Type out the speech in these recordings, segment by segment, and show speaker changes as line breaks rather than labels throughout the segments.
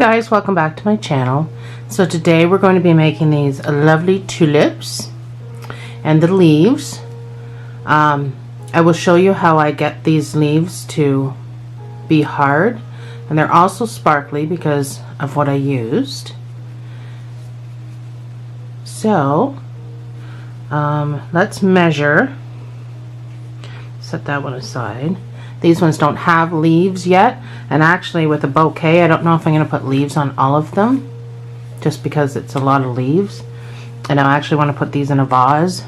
guys, welcome back to my channel. So today we're going to be making these lovely tulips and the leaves. I will show you how I get these leaves to be hard, and they're also sparkly because of what I used. So let's measure. Set that one aside. These ones don't have leaves yet, and actually with a bouquet I don't know if I'm going to put leaves on all of them just because it's a lot of leaves, and I actually want to put these in a vase.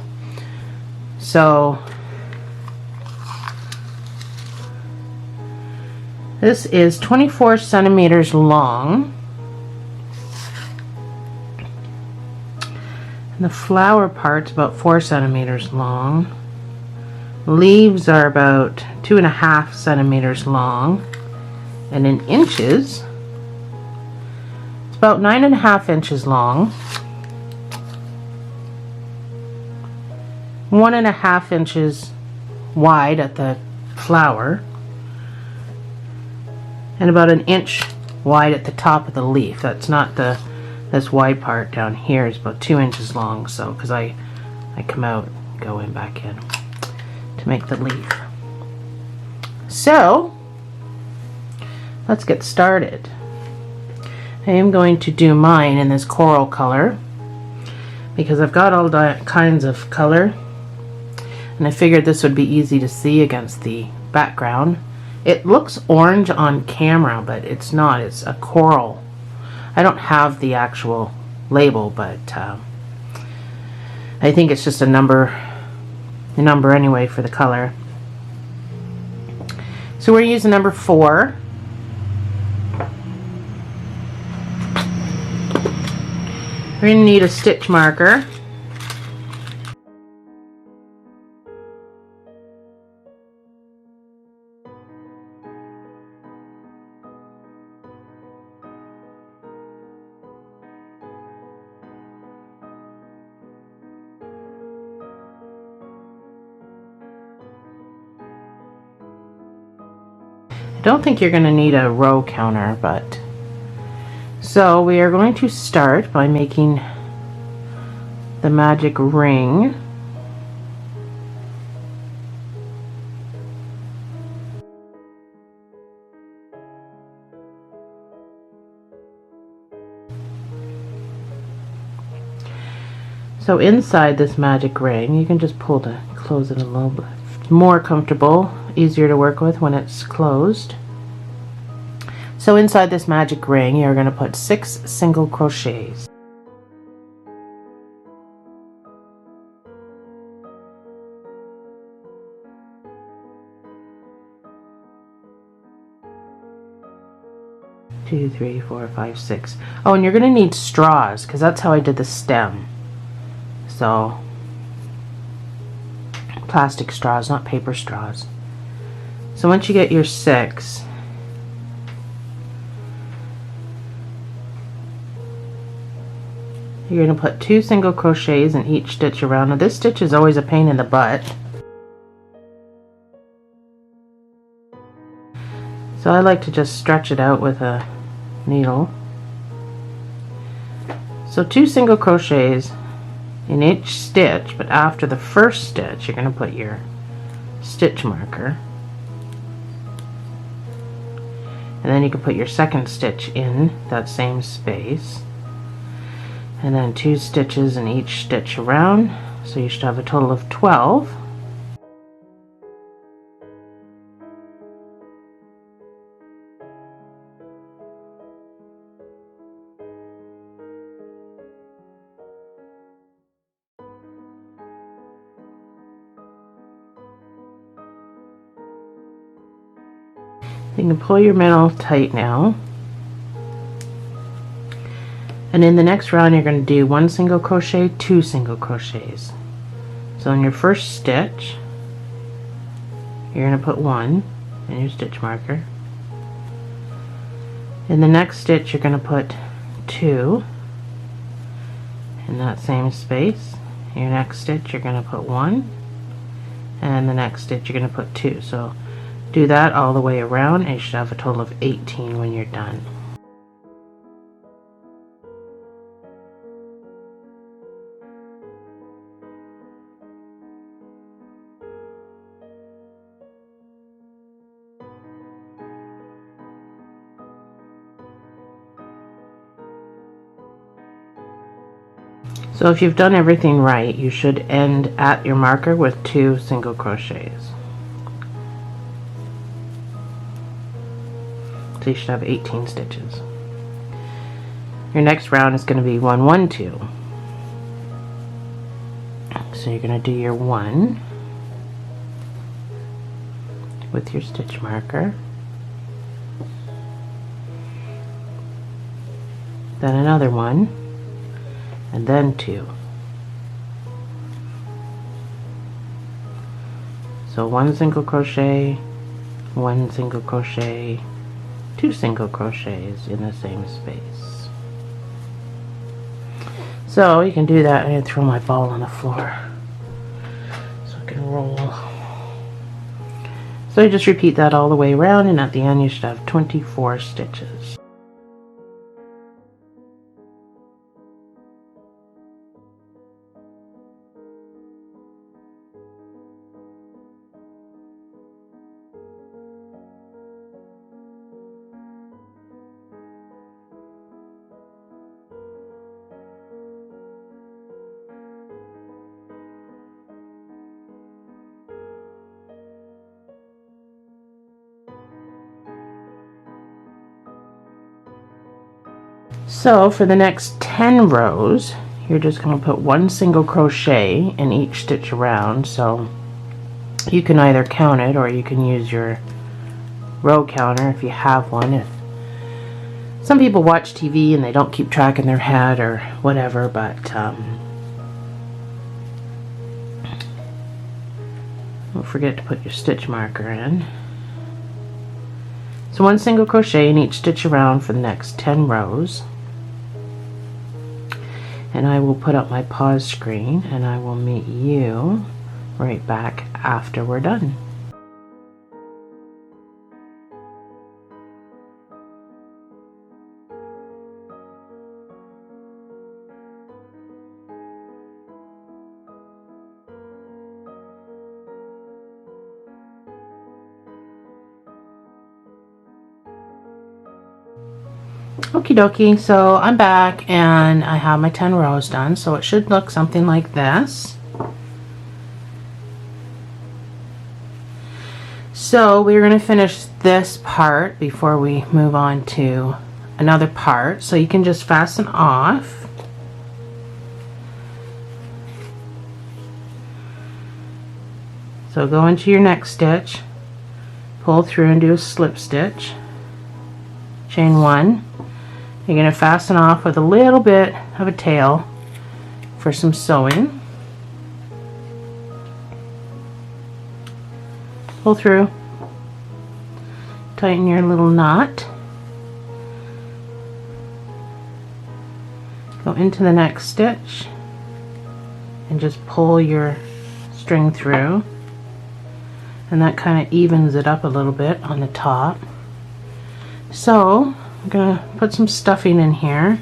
So this is 24 centimeters long, and the flower part's about 4 centimeters long. Leaves are about 2.5 centimeters long, and in inches it's about 9.5 inches long, 1.5 inches wide at the flower, and about 1 inch wide at the top of the leaf. That's not this wide part down here is about 2 inches long, so because I come out, go in back in to make the leaf. So let's get started. I am going to do mine in this coral color because I've got all kinds of color, and I figured this would be easy to see against the background. It looks orange on camera, but it's not. It's a coral. I don't have the actual label, but I think it's just a number anyway for the color. So we're using number 4. We're going to need a stitch marker. I don't think you're going to need a row counter, but so we are going to start by making the magic ring. So inside this magic ring, you can just pull to close it a little bit. It's more comfortable, easier to work with when it's closed. So inside this magic ring you're going to put 6 single crochets. Two, 3, 4, 5, 6. Oh, and you're going to need straws because that's how I did the stem. So plastic straws, not paper straws. So once you get your 6, you're going to put 2 single crochets in each stitch around. Now this stitch is always a pain in the butt, so I like to just stretch it out with a needle. So 2 single crochets in each stitch, but after the first stitch you're going to put your stitch marker, and then you can put your second stitch in that same space, and then 2 stitches in each stitch around, so you should have a total of 12. You can pull your middle tight now. And in the next round you're going to do 1 single crochet, 2 single crochets. So in your first stitch you're going to put 1 in your stitch marker. In the next stitch you're going to put 2 in that same space. Your next stitch you're going to put 1, and the next stitch you're going to put 2. So do that all the way around and you should have a total of 18 when you're done. So if you've done everything right, you should end at your marker with 2 single crochets. So you should have 18 stitches. Your next round is going to be 1, 1, 2. So you're going to do your 1 with your stitch marker, then another 1, and then 2. So 1 single crochet, 1 single crochet, 2 single crochets in the same space. So you can do that. I'm going to throw my ball on the floor so I can roll. So you just repeat that all the way around, and at the end you should have 24 stitches. So for the next 10 rows, you're just going to put 1 single crochet in each stitch around. So you can either count it or you can use your row counter if you have one. If some people watch TV and they don't keep track in their head or whatever, but don't forget to put your stitch marker in. So 1 single crochet in each stitch around for the next 10 rows. And I will put up my pause screen and I will meet you right back after we're done. Okie dokie, so I'm back and I have my 10 rows done, so it should look something like this. So we're going to finish this part before we move on to another part. So you can just fasten off. So go into your next stitch, pull through and do a slip stitch, chain 1. You're going to fasten off with a little bit of a tail for some sewing. Pull through, tighten your little knot, go into the next stitch and just pull your string through, and that kind of evens it up a little bit on the top. So I'm going to put some stuffing in here.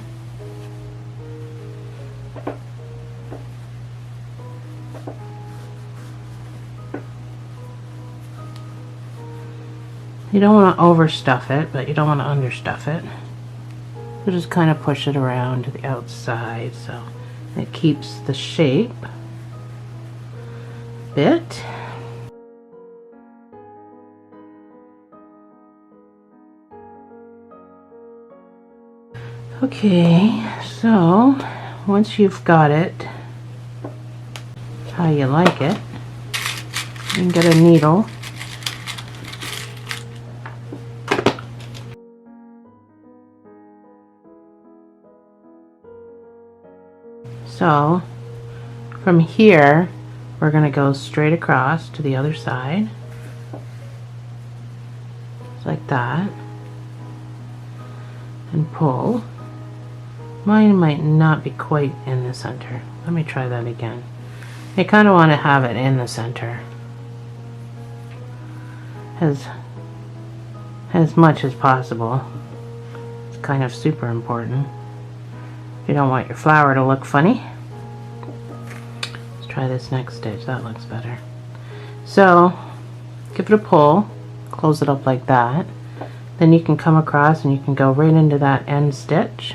You don't want to overstuff it, but you don't want to understuff it. So just kind of push it around to the outside so it keeps the shape a bit. Okay, so once you've got it how you like it, you can get a needle. So from here we're going to go straight across to the other side, just like that, and pull. Mine might not be quite in the center. Let me try that again. I kind of want to have it in the center as much as possible. It's kind of super important. You don't want your flower to look funny. Let's try this next stitch. That looks better. So give it a pull, close it up like that. Then you can come across and you can go right into that end stitch.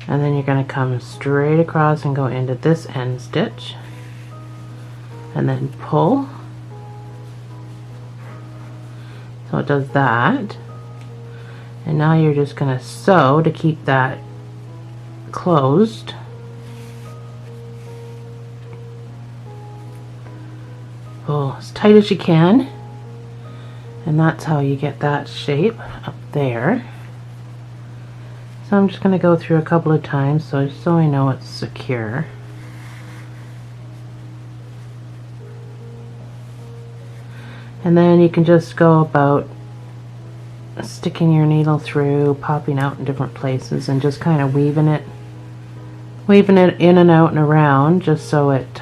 And then you're going to come straight across and go into this end stitch and then pull. So it does that. And now you're just going to sew to keep that closed. Pull as tight as you can. And that's how you get that shape up there. So I'm just going to go through a couple of times so I know it's secure. And then you can just go about sticking your needle through, popping out in different places, and just kind of weaving it in and out and around, just so it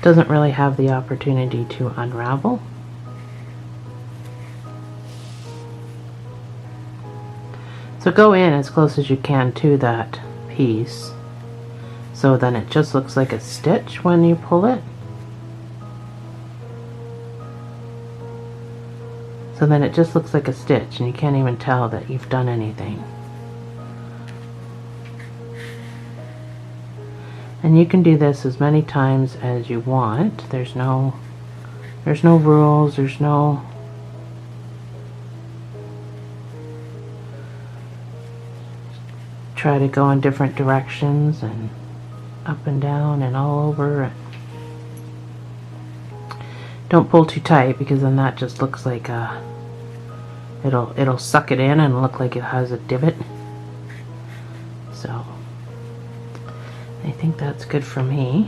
doesn't really have the opportunity to unravel. So go in as close as you can to that piece, so then it just looks like a stitch when you pull it. So then it just looks like a stitch and you can't even tell that you've done anything. And you can do this as many times as you want. There's no rules, there's no try to go in different directions and up and down and all over. Don't pull too tight, because then that just looks like it'll suck it in and look like it has a divot. So I think that's good for me.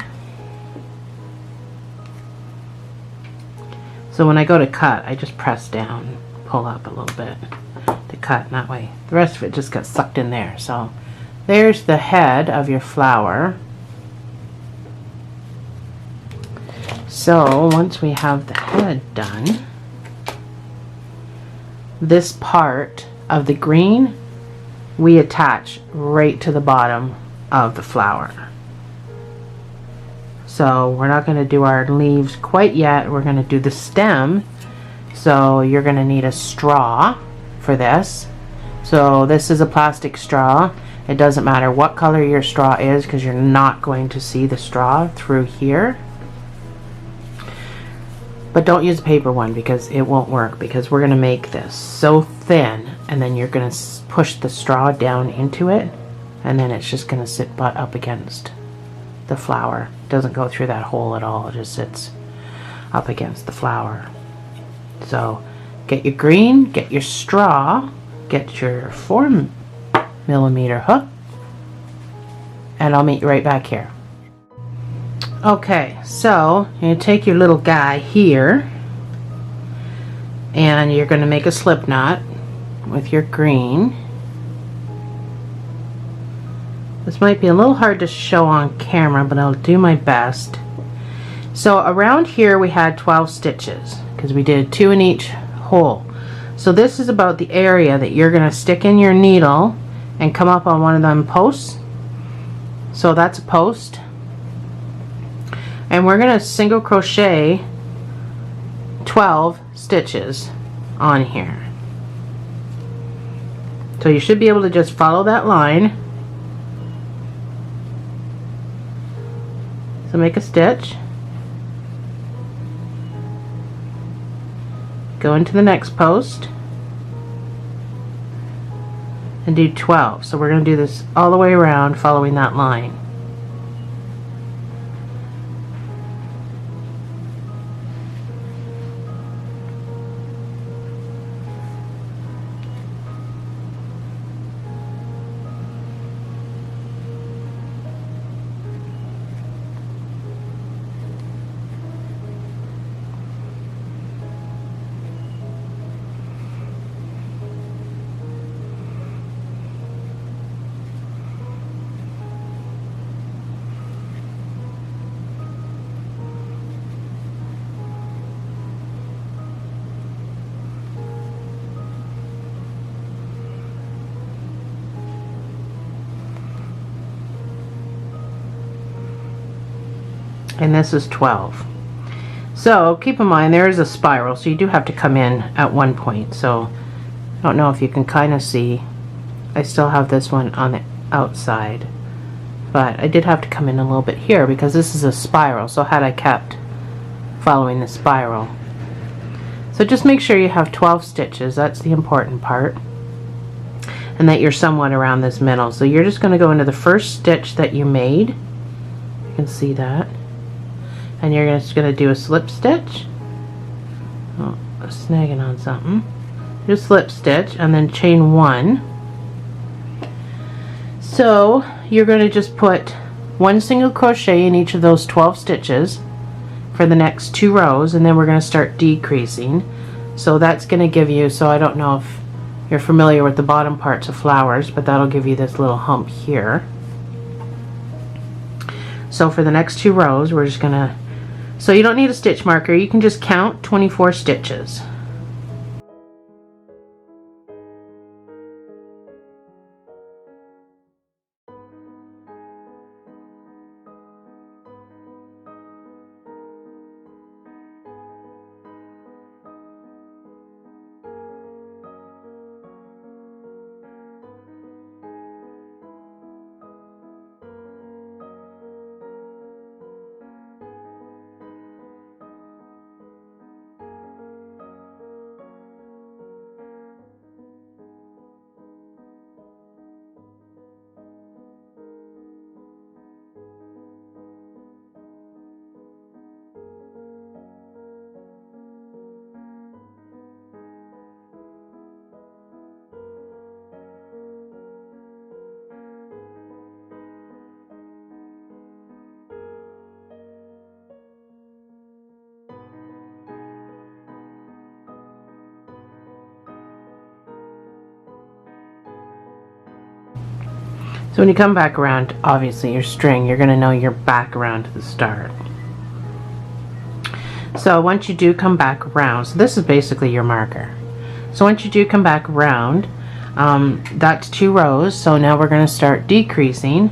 So when I go to cut, I just press down, pull up a little bit to cut, and that way the rest of it just gets sucked in there. So there's the head of your flower. So once we have the head done, this part of the green we attach right to the bottom of the flower. So we're not going to do our leaves quite yet. We're going to do the stem. So you're going to need a straw for this. So this is a plastic straw. It doesn't matter what color your straw is, because you're not going to see the straw through here. But don't use a paper one, because it won't work, because we're going to make this so thin, and then you're going to push the straw down into it, and then it's just going to sit butt up against the flower. It doesn't go through that hole at all, it just sits up against the flower. So get your green, get your straw, get your 4mm hook, and I'll meet you right back here. Okay, so you take your little guy here and you're going to make a slip knot with your green. This might be a little hard to show on camera, but I'll do my best. So around here we had 12 stitches because we did 2 in each hole. So this is about the area that you're going to stick in your needle and come up on one of them posts. So that's a post. And we're going to single crochet 12 stitches on here. So you should be able to just follow that line. So make a stitch, go into the next post, and do 12. So we're going to do this all the way around following that line. And this is 12. So keep in mind there is a spiral, so you do have to come in at one point. So I don't know if you can kind of see I still have this one on the outside, but I did have to come in a little bit here because this is a spiral, so had I kept following the spiral. So just make sure you have 12 stitches, that's the important part, and that you're somewhat around this middle. So you're just going to go into the first stitch that you made, you can see that, and you're just going to do a slip stitch. Oh, I'm snagging on something. Do a slip stitch and then chain 1. So you're going to just put 1 single crochet in each of those 12 stitches for the next 2 rows, and then we're going to start decreasing. So that's going to give you, so I don't know if you're familiar with the bottom parts of flowers, but that'll give you this little hump here. So for the next 2 rows we're just going to, so you don't need a stitch marker, you can just count 24 stitches. So when you come back around, obviously your string, you're going to know you're back around to the start. So once you do come back around, so this is basically your marker. So once you do come back around, that's 2 rows. So now we're going to start decreasing.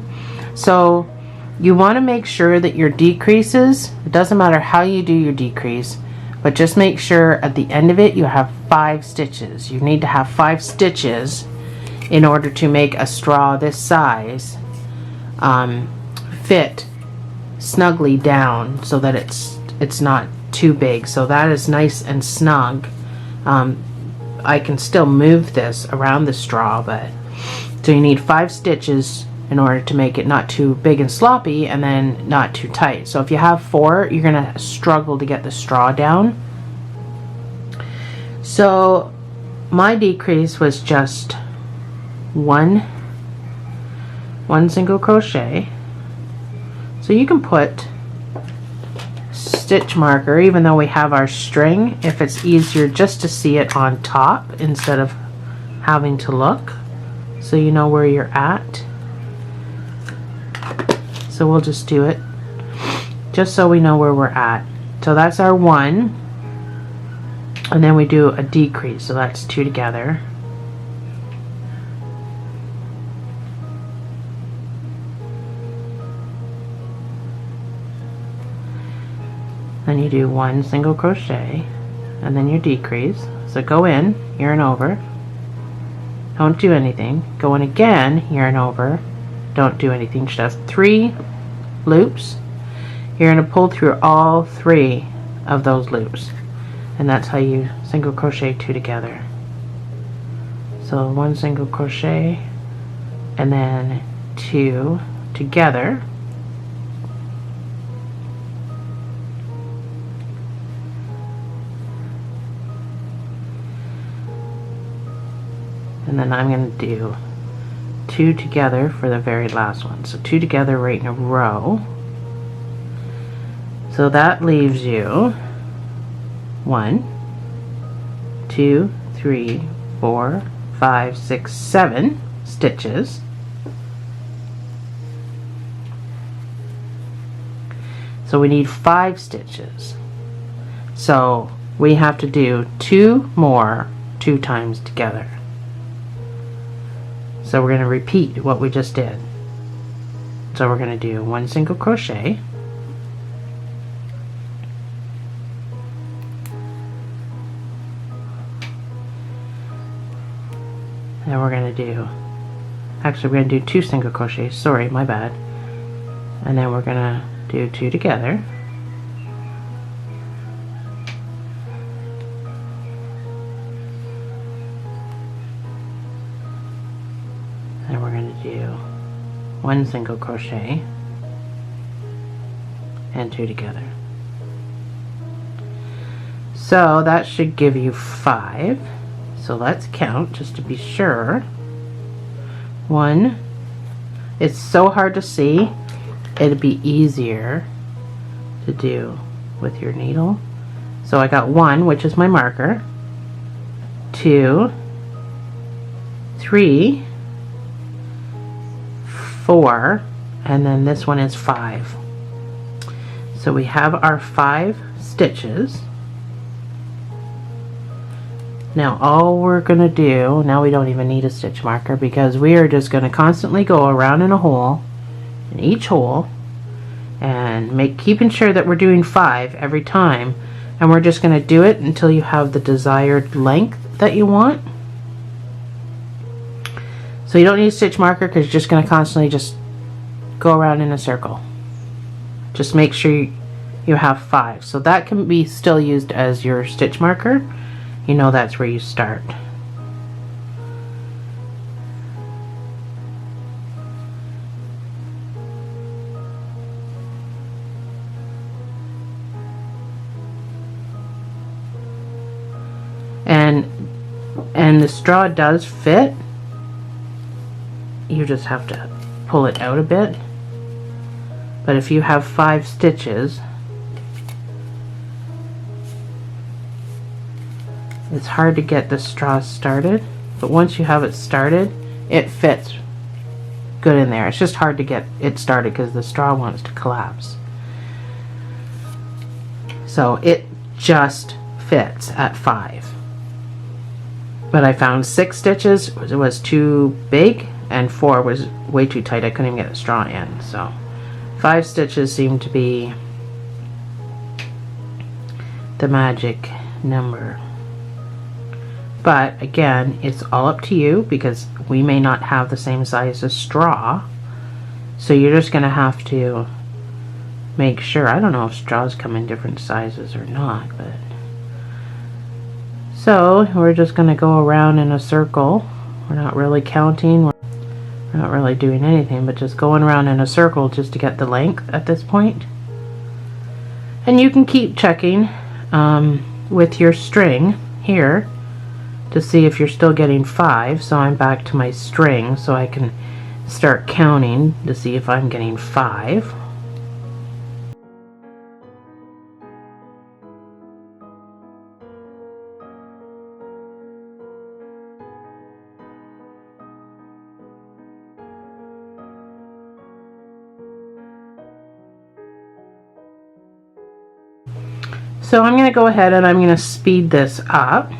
So you want to make sure that your decreases, it doesn't matter how you do your decrease, but just make sure at the end of it you have 5 stitches. You need to have 5 stitches in order to make a straw this size fit snugly down so that it's not too big. So that is nice and snug. I can still move this around the straw, but so you need 5 stitches in order to make it not too big and sloppy and then not too tight. So if you have 4, you're gonna struggle to get the straw down. So my decrease was just one single crochet. So you can put stitch marker even though we have our string if it's easier just to see it on top instead of having to look, so you know where you're at. So we'll just do it just so we know where we're at. So that's our 1, and then we do a decrease, so that's 2 together. Then you do 1 single crochet and then your decrease. So go in, yarn over, don't do anything, go in again, yarn over, don't do anything. Just have 3 loops. You're going to pull through all 3 of those loops, and that's how you single crochet 2 together. So 1 single crochet and then 2 together. And then I'm going to do 2 together for the very last one. So 2 together right in a row. So that leaves you 1, 2, 3, 4, 5, 6, 7 stitches. So we need 5 stitches. So we have to do 2 more 2 times together. So we're going to repeat what we just did. So we're going to do 1 single crochet, then we're going to do Actually, we're going to do 2 single crochets. Sorry, my bad. And then we're going to do 2 together. And we're going to do 1 single crochet and 2 together. So that should give you 5. So let's count just to be sure. 1. It's so hard to see. It'd be easier to do with your needle. So I got 1, which is my marker. 2, 3, 4, and then this one is 5. So we have our 5 stitches. Now all we're going to do, now we don't even need a stitch marker because we are just going to constantly go around in a hole, in each hole, and keeping sure that we're doing 5 every time, and we're just going to do it until you have the desired length that you want. So you don't need a stitch marker because you're just going to constantly just go around in a circle. Just make sure you have 5. So that can be still used as your stitch marker. You know that's where you start. And the straw does fit. You just have to pull it out a bit. But if you have 5 stitches, it's hard to get the straw started, but once you have it started, it fits good in there. It's just hard to get it started because the straw wants to collapse. So it just fits at 5. But I found 6 stitches was too big, and 4 was way too tight. I couldn't even get the straw in. So 5 stitches seemed to be the magic number. But again, it's all up to you because we may not have the same size as straw. So you're just going to have to make sure. I don't know if straws come in different sizes or not, but so we're just going to go around in a circle. We're not really counting. We're not really doing anything, but just going around in a circle just to get the length at this point. And you can keep checking with your string here to see if you're still getting 5. So I'm back to my string so I can start counting to see if I'm getting 5. So I'm going to go ahead and I'm going to speed this up.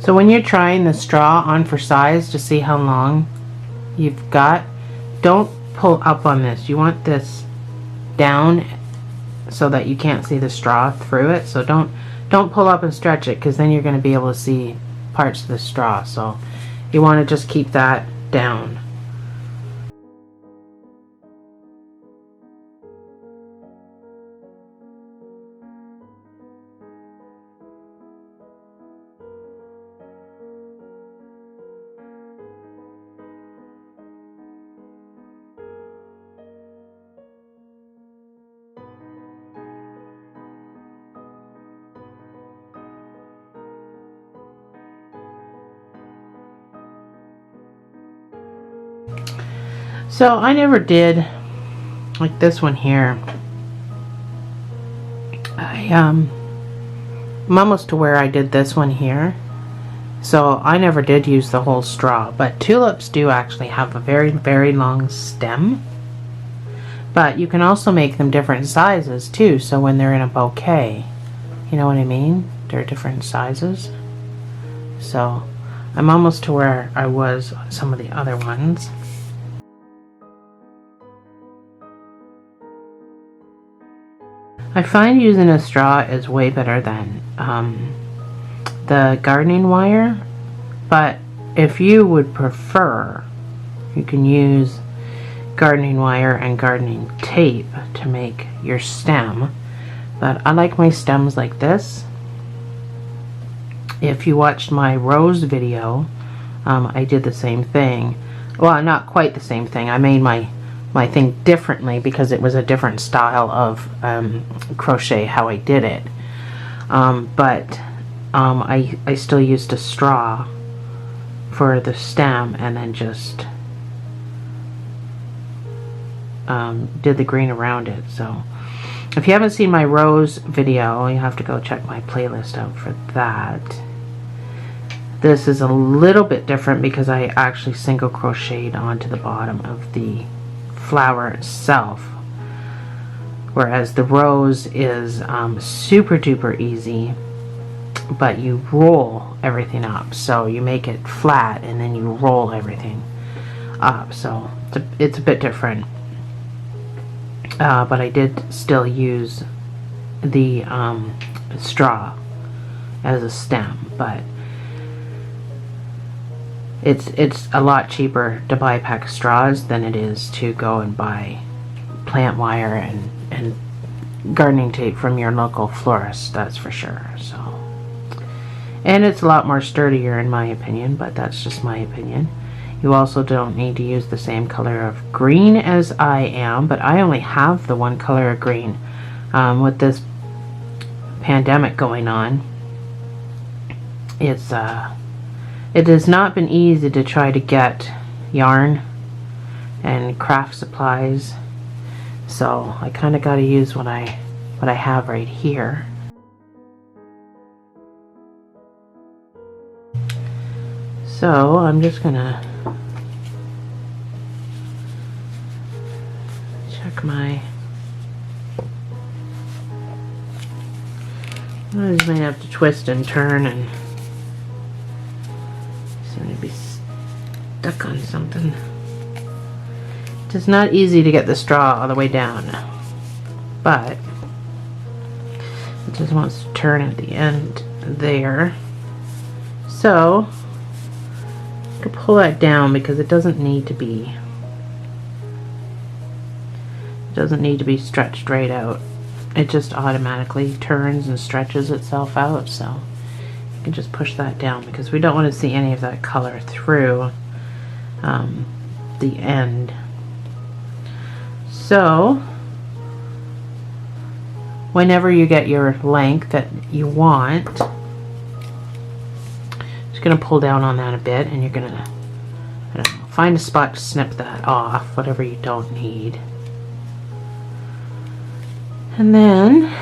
So when you're trying the straw on for size to see how long you've got, don't pull up on this. You want this down so that you can't see the straw through it. So don't pull up and stretch it because then you're going to be able to see parts of the straw. So you want to just keep that down. So I never did like this one here. I'm almost to where I did this one here. So I never did use the whole straw, but tulips do actually have a very, very long stem. But you can also make them different sizes too, so when they're in a bouquet, you know what I mean? They're different sizes. So I'm almost to where I was on some of the other ones. I find using a straw is way better than the gardening wire, but if you would prefer, you can use gardening wire and gardening tape to make your stem. But I like my stems like this. If you watched my rose video, I did the same thing. Well, not quite the same thing. I made my thing differently because it was a different style of crochet how I did it. But I still used a straw for the stem and then just did the green around it. So if you haven't seen my rose video, you have to go check my playlist out for that. This is a little bit different because I actually single crocheted onto the bottom of the flower itself, whereas the rose is super duper easy, but you roll everything up. So you make it flat and then you roll everything up, so it's a bit different. But I did still use the straw as a stem, but it's a lot cheaper to buy a pack of straws than it is to go and buy plant wire and gardening tape from your local florist, that's for sure. So, and it's a lot more sturdier in my opinion, but that's just my opinion. You also don't need to use the same color of green as I am, but I only have the one color of green. With this pandemic going on, it has not been easy to try to get yarn and craft supplies, so I kind of got to use what I have right here. So I'm just gonna check my, I just might have to twist and turn and seem to be stuck on something. It's not easy to get the straw all the way down, but it just wants to turn at the end there. So I can pull that down because it doesn't need to be stretched right out. It just automatically turns and stretches itself out, so you can just push that down because we don't want to see any of that color through the end. So whenever you get your length that you want, just going to pull down on that a bit, and you're going to, I don't know, find a spot to snip that off, whatever you don't need. And then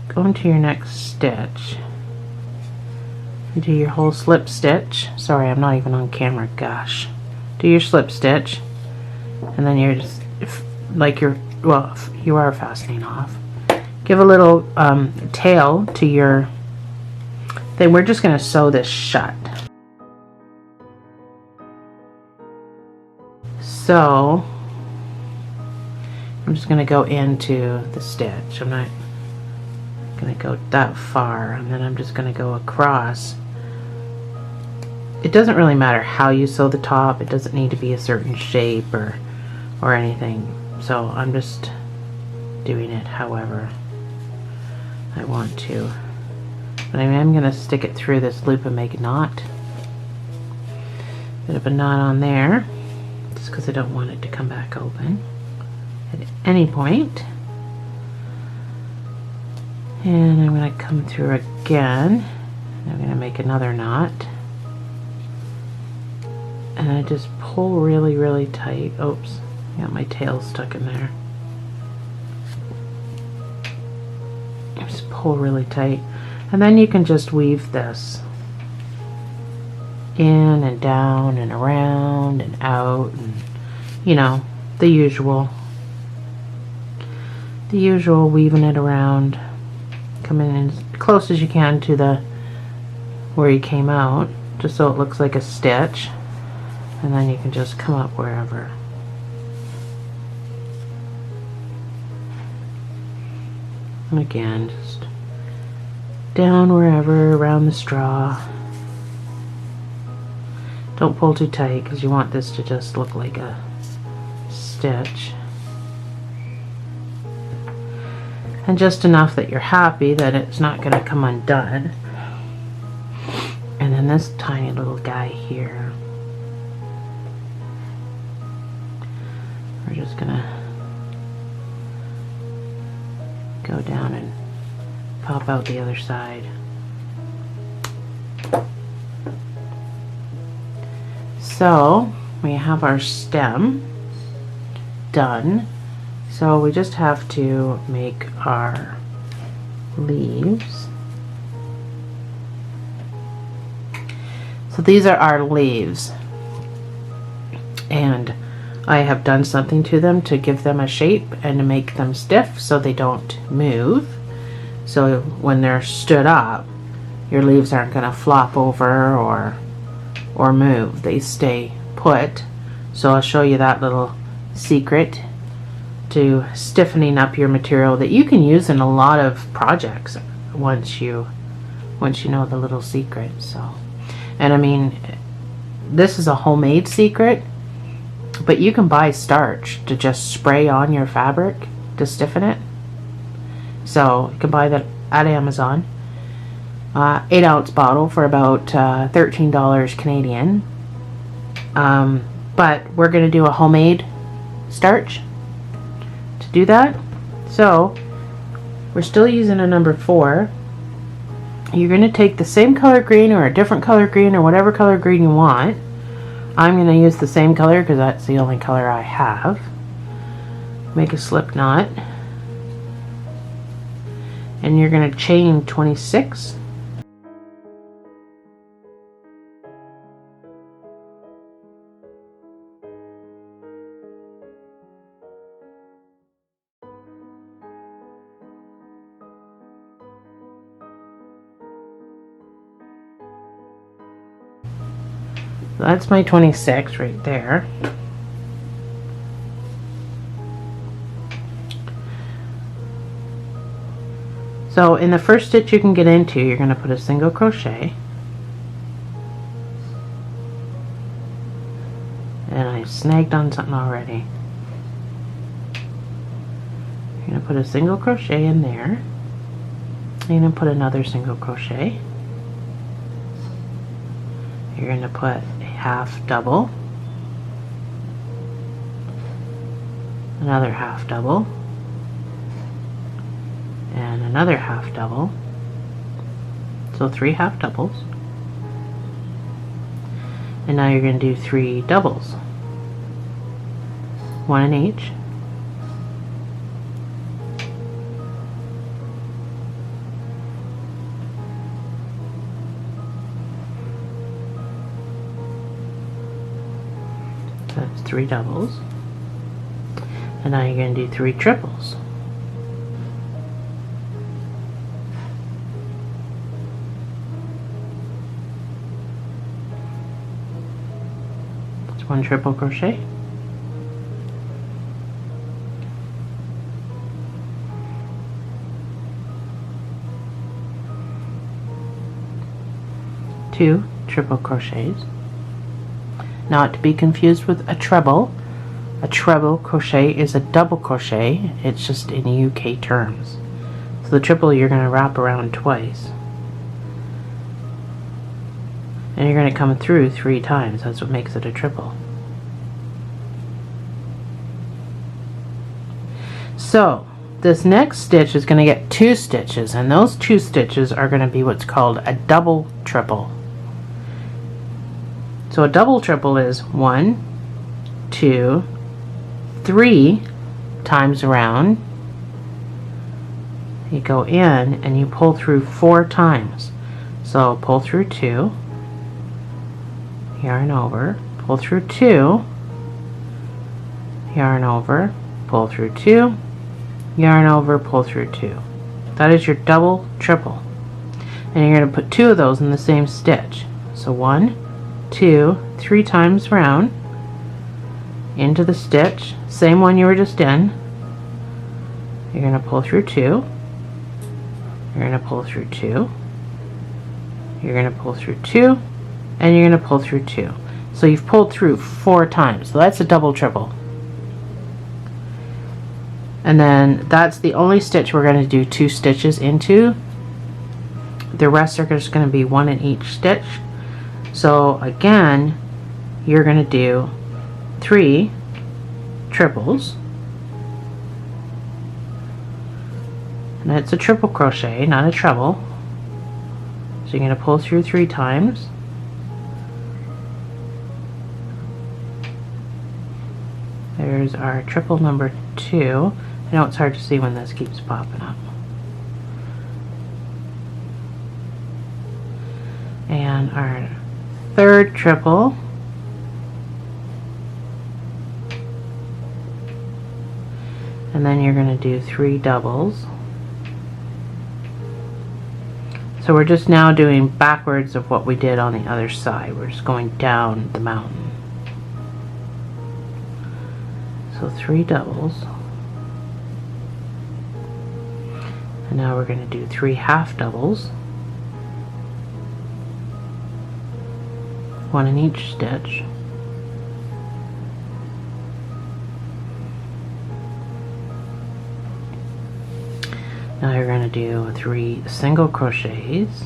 go into your next stitch. Do your whole slip stitch. Sorry, I'm not even on camera, gosh. Do your slip stitch, and then you're just, well, you are fastening off. Give a little tail to your thing. We're just going to sew this shut. So I'm just going to go into the stitch. I'm not going to go that far, and then I'm just going to go across. It doesn't really matter how you sew the top. It doesn't need to be a certain shape or anything. So I'm just doing it however I want to. But I am going to stick it through this loop and make a knot. Bit of a knot on there, just because I don't want it to come back open at any point. And I'm going to come through again. I'm going to make another knot. And I just pull really, really tight. Oops, got my tail stuck in there. Just pull really tight. And then you can just weave this in and down and around and out and you know, the usual weaving it around, coming in as close as you can to the where you came out, just so it looks like a stitch, and then you can just come up wherever. And again, just down wherever around the straw. Don't pull too tight because you want this to just look like a stitch. And just enough that you're happy that it's not going to come undone. And then this tiny little guy here, we're just going to go down and pop out the other side. So we have our stem done. So we just have to make our leaves. So these are our leaves, and I have done something to them to give them a shape and to make them stiff so they don't move. So when they're stood up, your leaves aren't going to flop over or move. They stay put. So I'll show you that little secret to stiffening up your material that you can use in a lot of projects once you know the little secret. So, and I mean, this is a homemade secret, but you can buy starch to just spray on your fabric to stiffen it. So you can buy that at Amazon. 8-ounce bottle for about $13 Canadian. But we're going to do a homemade starch to do that. So we're still using a number 4. You're going to take the same color green or a different color green or whatever color green you want. I'm going to use the same color because that's the only color I have. Make a slip knot. And you're going to chain 26. So that's my 26 right there. So in the first stitch you can get into, you're going to put a single crochet. And I snagged on something already. You're going to put a single crochet in there. You're going to put another single crochet. You're going to put a half double, another half double, and another half double. So 3 half doubles. And now you're going to do 3 doubles, 1 in each. That's 3 doubles. And now you're going to do 3 triples. That's 1 triple crochet. Two triple crochets. Not to be confused with a treble. A treble crochet is a double crochet. It's just in UK terms. So the triple you're going to wrap around twice. And you're going to come through 3 times. That's what makes it a triple. So this next stitch is going to get 2 stitches, and those 2 stitches are going to be what's called a double triple. So a double triple is 1, 2, 3 times around. You go in and you pull through 4 times. So pull through 2, yarn over, pull through 2, yarn over, pull through 2, yarn over, pull through 2. That is your double triple. And you're going to put 2 of those in the same stitch. So 1, 2, 3 times round into the stitch, same one you were just in. You're going to pull through 2. You're going to pull through 2. You're going to pull through 2, and you're going to pull through 2. So you've pulled through 4 times. So that's a double triple. And then that's the only stitch we're going to do 2 stitches into. The rest are just going to be 1 in each stitch. So again, you're going to do 3 triples. And it's a triple crochet, not a treble. So you're going to pull through 3 times. There's our triple number 2. I know it's hard to see when this keeps popping up. And our 3rd triple. And then you're going to do 3 doubles. So we're just now doing backwards of what we did on the other side. We're just going down the mountain. So 3 doubles. And now we're going to do 3 half doubles. 1 in each stitch. Now you're going to do 3 single crochets.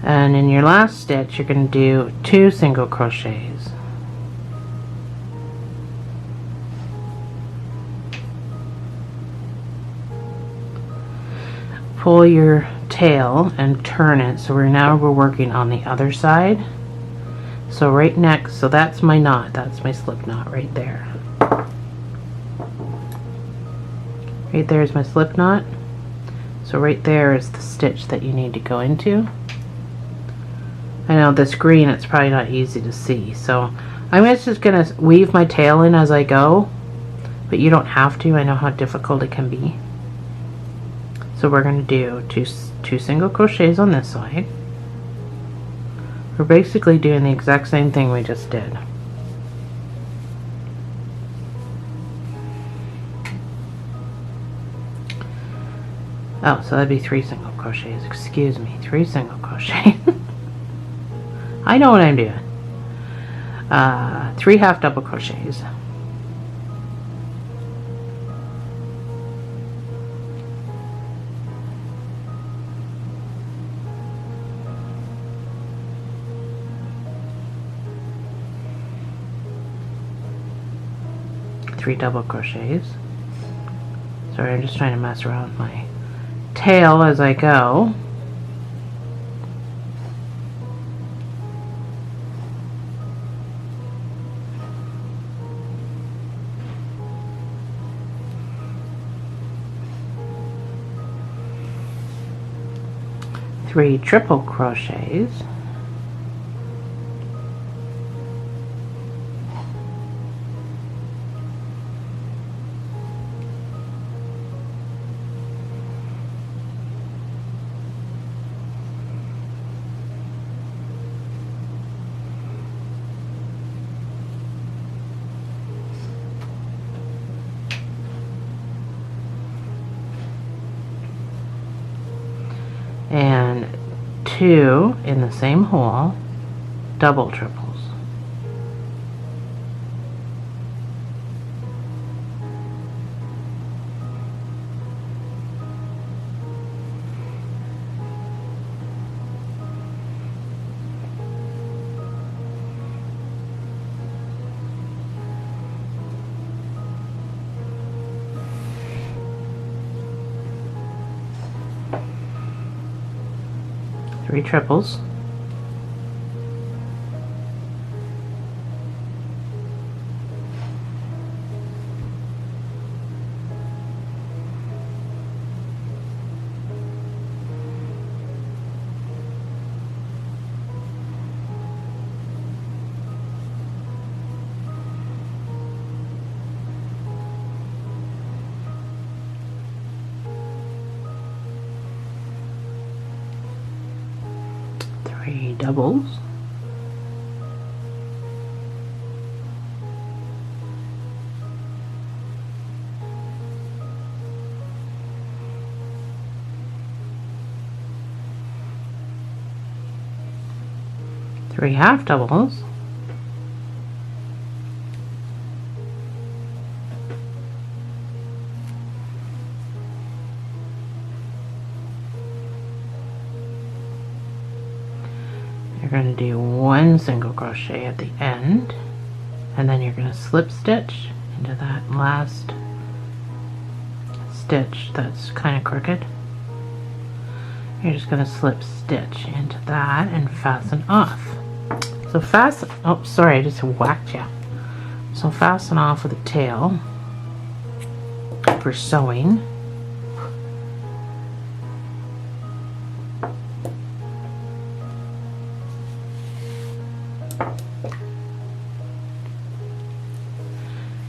And in your last stitch, you're going to do 2 single crochets. Pull your tail and turn it. So we're working on the other side. So right next, so that's my knot, that's my slip knot right there. Right there is my slip knot. So right there is the stitch that you need to go into. I know this green, it's probably not easy to see, so I'm just going to weave my tail in as I go, but you don't have to. I know how difficult it can be. So we're going to do two single crochets on this side. We're basically doing the exact same thing we just did. Oh, so that'd be 3 single crochets. Excuse me, 3 single crochets. I know what I'm doing. 3 half double crochets. Three double crochets. Sorry, I'm just trying to mess around with my tail as I go. Three triple crochets. And 2 in the same hole, double triples. Three triples. 3 doubles. Three half doubles. You're going to do 1 single crochet at the end, and then you're going to slip stitch into that last stitch that's kind of crooked. You're just going to slip stitch into that and fasten off. So fasten, oh sorry, I just whacked you. So fasten off with a tail for sewing.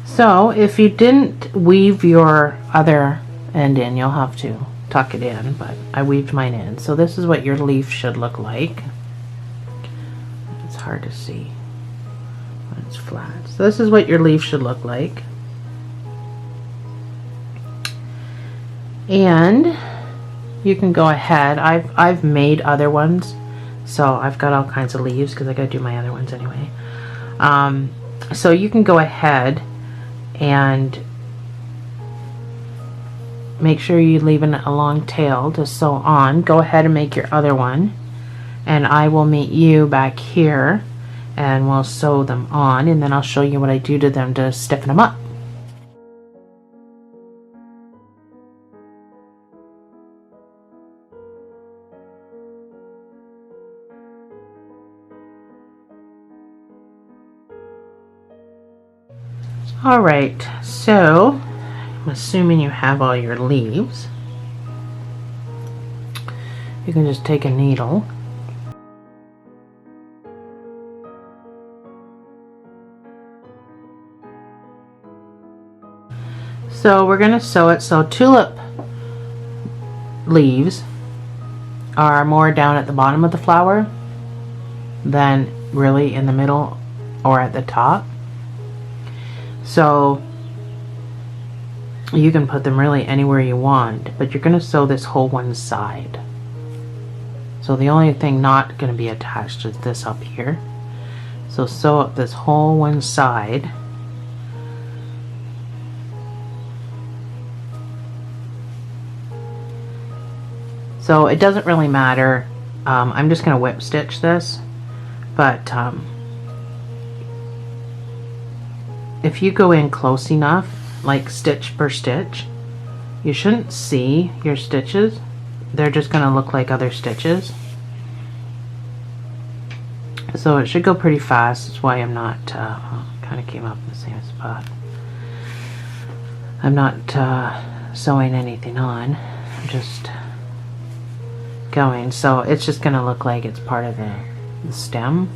So if you didn't weave your other end in, you'll have to tuck it in, but I weaved mine in. So this is what your leaf should look like. It's hard to see when it's flat. So this is what your leaf should look like. And you can go ahead. I've made other ones, so I've got all kinds of leaves because I gotta do my other ones anyway. So you can go ahead and make sure you leave a long tail to sew on. Go ahead and make your other one, and I will meet you back here and we'll sew them on, and then I'll show you what I do to them to stiffen them up. Alright, so I'm assuming you have all your leaves. You can just take a needle so we're going to sew it. So tulip leaves are more down at the bottom of the flower than really in the middle or at the top. So you can put them really anywhere you want, but you're going to sew this whole one side. So the only thing not going to be attached is this up here. So sew up this whole one side. So it doesn't really matter. I'm just going to whip stitch this, but if you go in close enough, like stitch per stitch, you shouldn't see your stitches. They're just going to look like other stitches. So it should go pretty fast. That's why I'm not, kind of came up in the same spot. I'm not sewing anything on. I'm just going. So it's just going to look like it's part of the stem.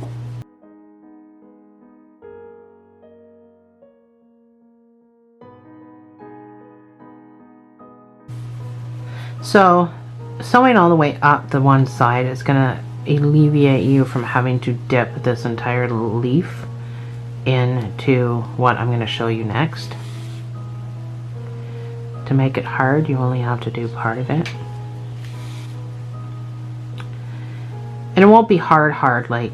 So sewing all the way up the one side is going to alleviate you from having to dip this entire leaf into what I'm going to show you next. To make it hard, you only have to do part of it. And it won't be hard like,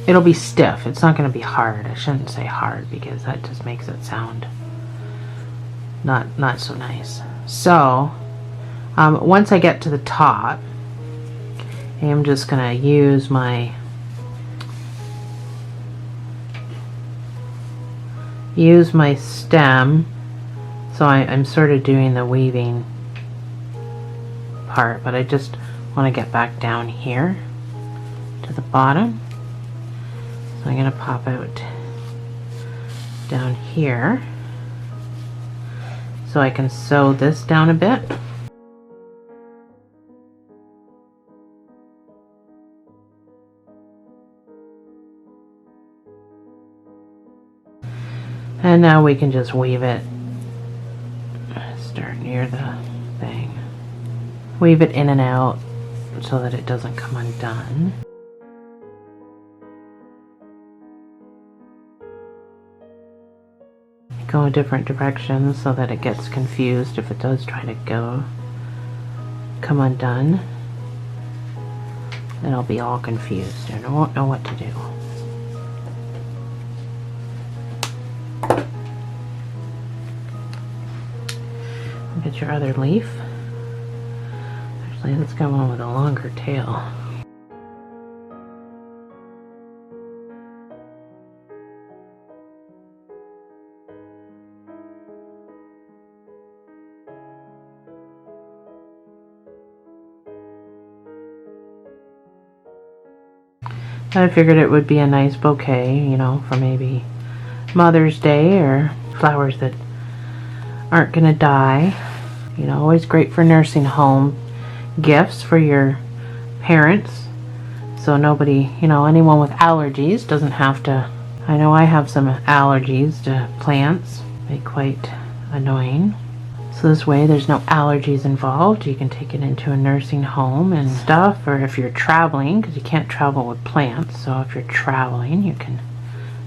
it'll be stiff. It's not going to be hard. I shouldn't say hard because that just makes it sound not so nice. So once I get to the top, I'm just going to use my stem. So I'm sort of doing the weaving part, but I just want to get back down here to the bottom. So I'm going to pop out down here so I can sew this down a bit. And now we can just weave it, start near the thing, weave it in and out so that it doesn't come undone. go in different directions so that it gets confused if it does try to come undone. Then I'll be all confused and I won't know what to do. Get your other leaf. Actually, let's go on with a longer tail. I figured it would be a nice bouquet, you know, for maybe Mother's Day or flowers that aren't gonna die. You know, always great for nursing home gifts for your parents. So nobody, you know, anyone with allergies doesn't have to. I know I have some allergies to plants. They're quite annoying. So this way there's no allergies involved. You can take it into a nursing home and stuff, or if you're traveling, because you can't travel with plants. So if you're traveling, you can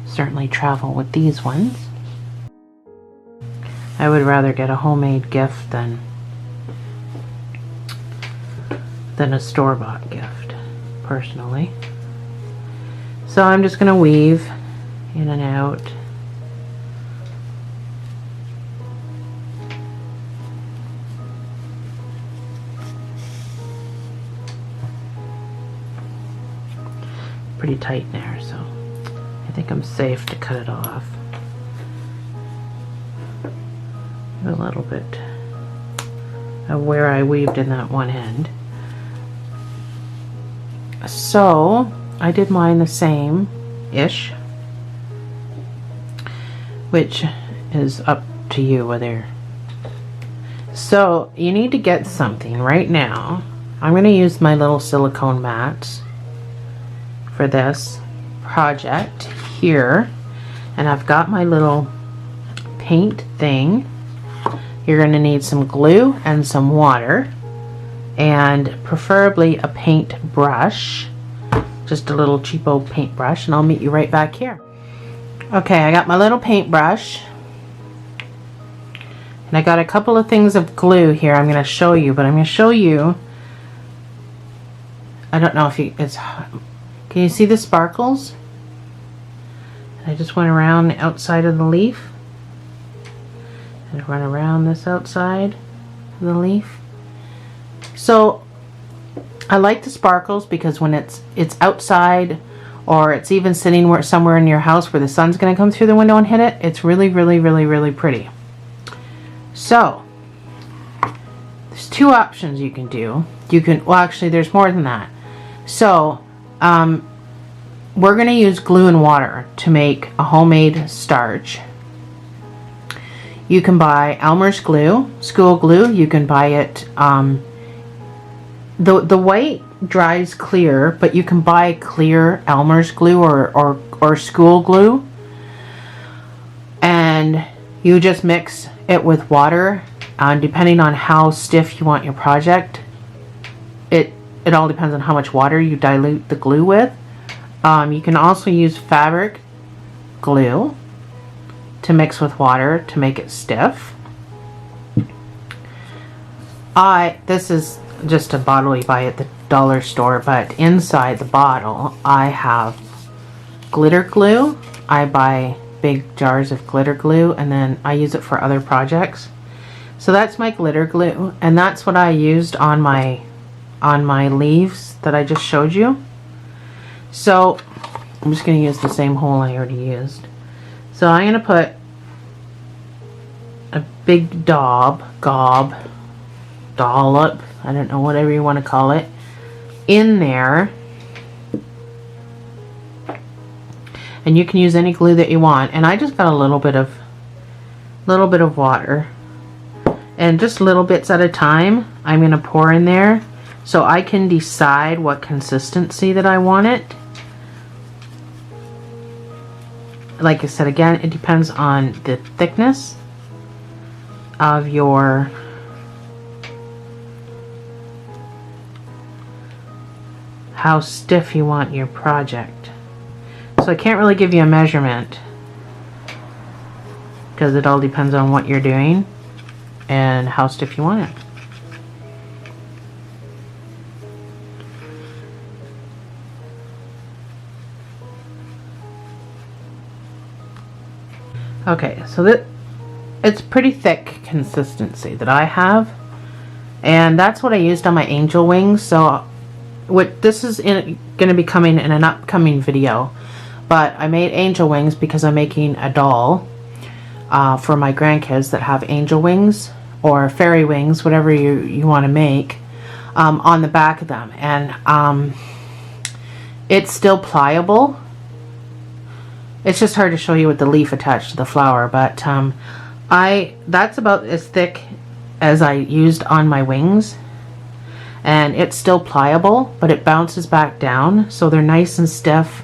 certainly travel with these ones. I would rather get a homemade gift than a store-bought gift, personally. So I'm just going to weave in and out. Pretty tight there, so I think I'm safe to cut it off. A little bit of where I weaved in that one end. So I did mine the same-ish, which is up to you whether. So you need to get something right now. I'm going to use my little silicone mats for this project here, and I've got my little paint thing. You're going to need some glue and some water, and preferably a paint brush, just a little cheapo paint brush, and I'll meet you right back here. Okay, I got my little paintbrush, and I got a couple of things of glue here I'm going to show you, but I'm going to show you, I don't know if can you see the sparkles? I just went around the outside of the leaf and run around this outside of the leaf. So I like the sparkles because when it's outside, or it's even sitting somewhere in your house where the sun's going to come through the window and hit it, it's really, really, really, really pretty. So there's two options you can do. Well, actually there's more than that. So we're going to use glue and water to make a homemade starch. You can buy Elmer's glue, school glue. You can buy it. The white dries clear, but you can buy clear Elmer's glue or school glue, and you just mix it with water. Depending on how stiff you want your project, it all depends on how much water you dilute the glue with. You can also use fabric glue to mix with water to make it stiff. This is just a bottle you buy at the dollar store, but inside the bottle I have glitter glue. I buy big jars of glitter glue and then I use it for other projects. So that's my glitter glue, and that's what I used on my leaves that I just showed you. So I'm just going to use the same hole I already used. So I'm going to put a big dollop, I don't know, whatever you want to call it, in there. And you can use any glue that you want. And I just got a little bit of water, and just little bits at a time I'm going to pour in there so I can decide what consistency that I want it. Like I said, again, it depends on the thickness of your how stiff you want your project. So I can't really give you a measurement because it all depends on what you're doing and how stiff you want it. Okay, so that it's pretty thick consistency that I have, and that's what I used on my angel wings. So this is going to be coming in an upcoming video, but I made angel wings because I'm making a doll for my grandkids that have angel wings or fairy wings, whatever you want to make, on the back of them. And it's still pliable. It's just hard to show you with the leaf attached to the flower, but that's about as thick as I used on my wings, and it's still pliable, but it bounces back down, so they're nice and stiff,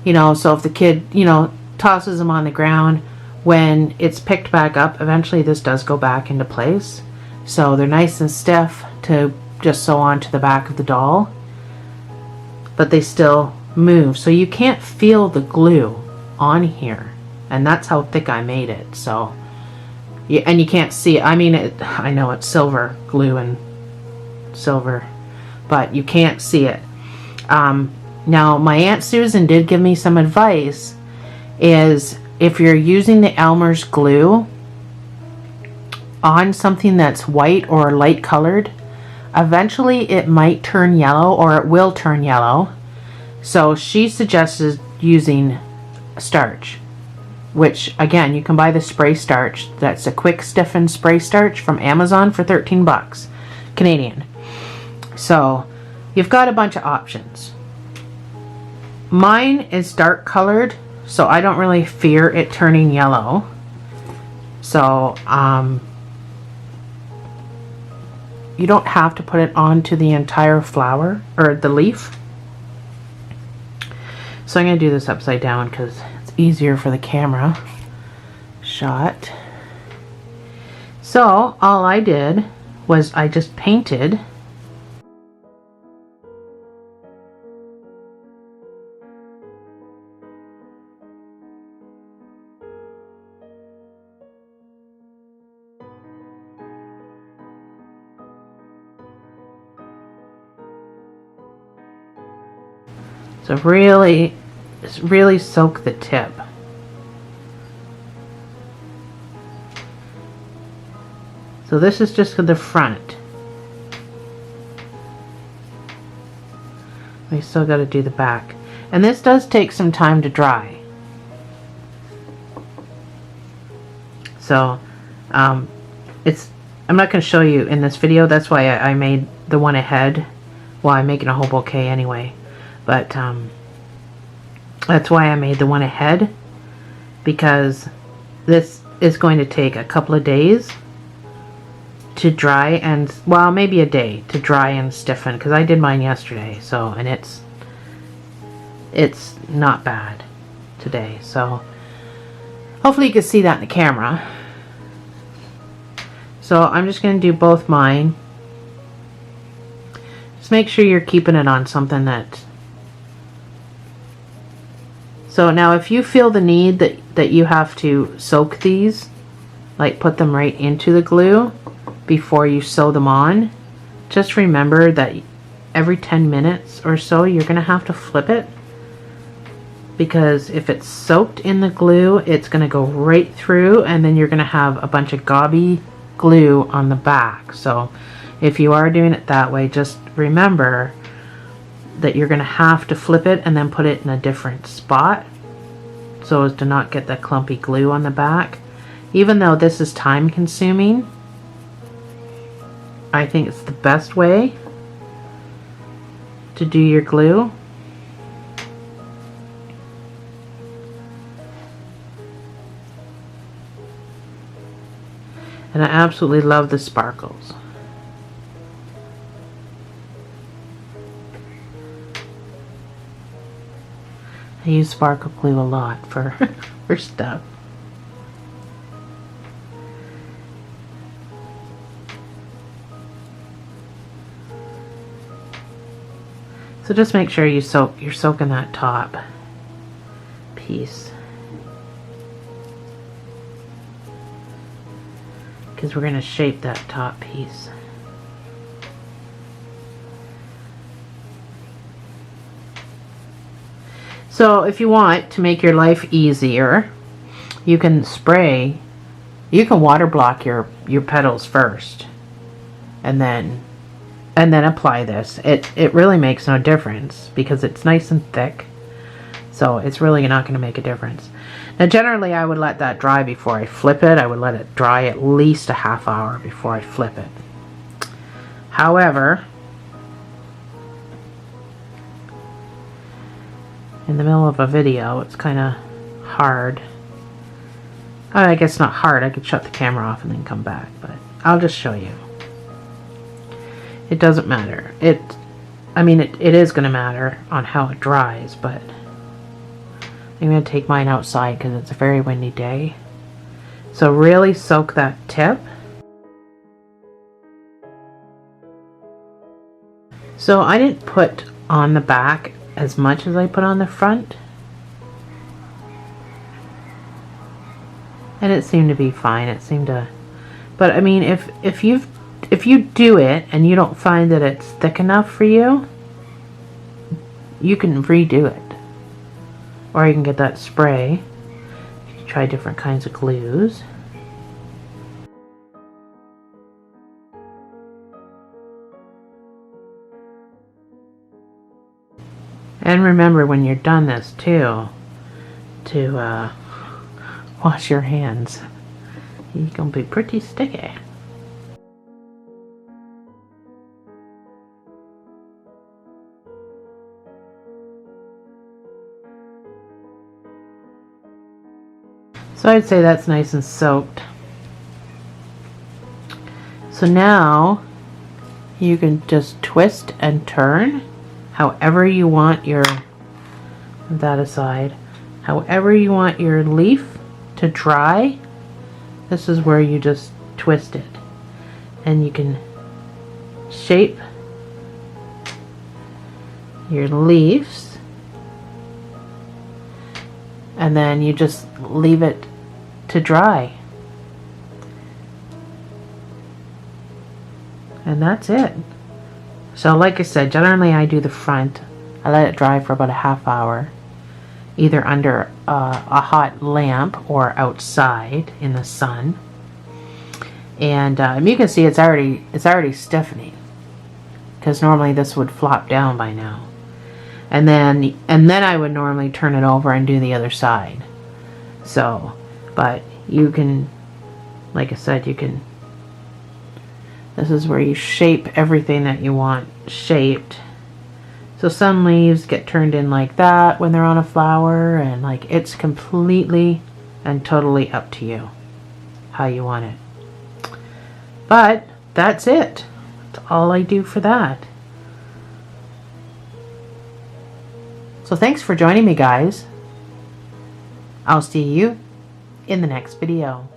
you know. So if the kid, you know, tosses them on the ground, when it's picked back up, eventually this does go back into place. So they're nice and stiff to just sew onto the back of the doll, but they still move, so you can't feel the glue on here, and that's how thick I made it. So yeah, and you can't see it. I mean, I know it's silver glue and silver, but you can't see it. Now my Aunt Susan did give me some advice, is if you're using the Elmer's glue on something that's white or light colored, eventually it might turn yellow, or it will turn yellow. So she suggested using starch, which again, you can buy the spray starch. That's a quick stiffen spray starch from Amazon for 13 bucks Canadian. So you've got a bunch of options. Mine is dark colored, so I don't really fear it turning yellow. So you don't have to put it onto the entire flower or the leaf. So I'm going to do this upside down because it's easier for the camera shot. So all I did was I just painted so really soak the tip. So this is just for the front. We still got to do the back, and this does take some time to dry. So I'm not going to show you in this video. That's why I made the one ahead. Well, I'm making a whole bouquet anyway, but that's why I made the one ahead, because this is going to take a couple of days to dry, and well, maybe a day to dry and stiffen, because I did mine yesterday. So, and it's not bad today. So hopefully you can see that in the camera. So I'm just going to do both mine. Just make sure you're keeping it on something that. So now if you feel the need that you have to soak these, like put them right into the glue before you sew them on, just remember that every 10 minutes or so you're going to have to flip it, because if it's soaked in the glue, it's going to go right through, and then you're going to have a bunch of gobby glue on the back. So if you are doing it that way, just remember that you're going to have to flip it and then put it in a different spot so as to not get that clumpy glue on the back. Even though this is time consuming, I think it's the best way to do your glue. And I absolutely love the sparkles. I use sparkle glue a lot for stuff. So just make sure you're soaking that top piece. because we're going to shape that top piece. So if you want to make your life easier, you can water block your petals first and then apply this. It really makes no difference because it's nice and thick, so it's really not going to make a difference. Now generally I would let that dry before I flip it. I would let it dry at least a half hour before I flip it. However, in the middle of a video, it's kind of hard. I guess not hard. I could shut the camera off and then come back, but I'll just show you. It doesn't matter. I mean, it is going to matter on how it dries, but I'm going to take mine outside because it's a very windy day. So really soak that tip. So I didn't put on the back as much as I put on the front, and it seemed to be fine. It seemed to, but I mean, if you do it and you don't find that it's thick enough for you, you can redo it, or you can get that spray. You can try different kinds of glues. And remember when you're done this too, to wash your hands. You're gonna be pretty sticky. So I'd say that's nice and soaked. So now you can just twist and turn however you want your, that aside, however you want your leaf to dry. This is where you just twist it, and you can shape your leaves, and then you just leave it to dry, and that's it. So like I said, generally I do the front. I let it dry for about a half hour, either under a hot lamp or outside in the sun. And you can see it's already stiffening, because normally this would flop down by now. And then I would normally turn it over and do the other side. So, but you can, like I said, you can. This is where you shape everything that you want shaped. So some leaves get turned in like that when they're on a flower, and like it's completely and totally up to you how you want it. But that's it. That's all I do for that. So thanks for joining me, guys. I'll see you in the next video.